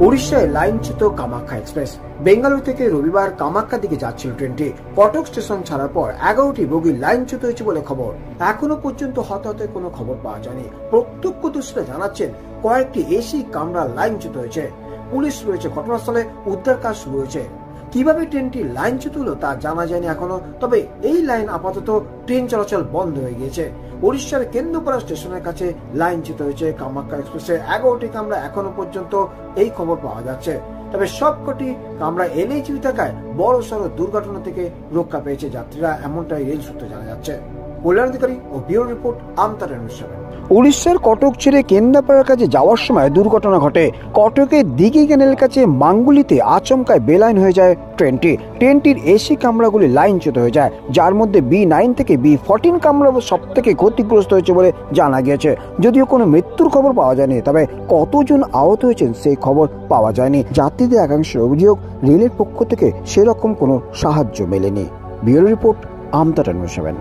উড়িষ্যায় লাইনচ্যুত কামাখ্যা এক্সপ্রেস। বেঙ্গালুরু থেকে রবিবার কামাখ্যার দিকে যাচ্ছিল ট্রেনটি। কটক স্টেশন ছাড়ার পর 11টি বগি লাইনচ্যুত হয়েছে বলে খবর। এখনো পর্যন্ত হতাহতের কোনো খবর পাওয়া যায়নি। প্রত্যক্ষদর্শীরা জানাচ্ছেন কয়েকটি এসি কামরা লাইনচ্যুত হয়েছে। পুলিশ রয়েছে ঘটনাস্থলে, উদ্ধার কাজ শুরু হয়েছে। কিভাবে ট্রেনটি লাইনচ্যুত হলো তা জানা যায়নি এখনো, তবে এই লাইন আপাতত ট্রেন চলাচল বন্ধ হয়ে গিয়েছে। উড়িষ্যার কেন্দ্রপাড়া স্টেশনের কাছে লাইনচ্যুত হয়েছে কামাখ্যা এক্সপ্রেসের 11টি কামরা। এখনো পর্যন্ত এই খবর পাওয়া যাচ্ছে, তবে সবকটি কামরা এলএইচবি থাকায় বড় সড় দুর্ঘটনা থেকে রক্ষা পেয়েছে যাত্রীরা, এমনটাই রেল সূত্রে জানা যাচ্ছে। কল্যাণ অধিকারী ও ব্যুরো রিপোর্ট, আমতারা নিউজ 7। উড়িষ্যার কটক ছেড়ে কেন্দ্রাপাড়ার কাছে যাওয়ার সময় দুর্ঘটনা ঘটে। কটকের দিঘি ক্যানেলের কাছে মাঙ্গুলিতে আচমকায় বেলাইন হয়ে যায় ট্রেনটির এসি কামরাগুলি লাইনচ্যুত হয়ে যায়, যার মধ্যে B9 থেকে B14 কামরা সব থেকে ক্ষতিগ্রস্ত হয়েছে বলে জানা গিয়েছে। যদিও কোনো মৃত্যুর খবর পাওয়া যায়নি, তবে কতজন আহত হয়েছেন সেই খবর পাওয়া যায়নি। যাত্রীদের একাংশের অভিযোগ, রেলের পক্ষ থেকে সেরকম কোনো সাহায্য মেলেনি। Bureau report, Amtara news 7।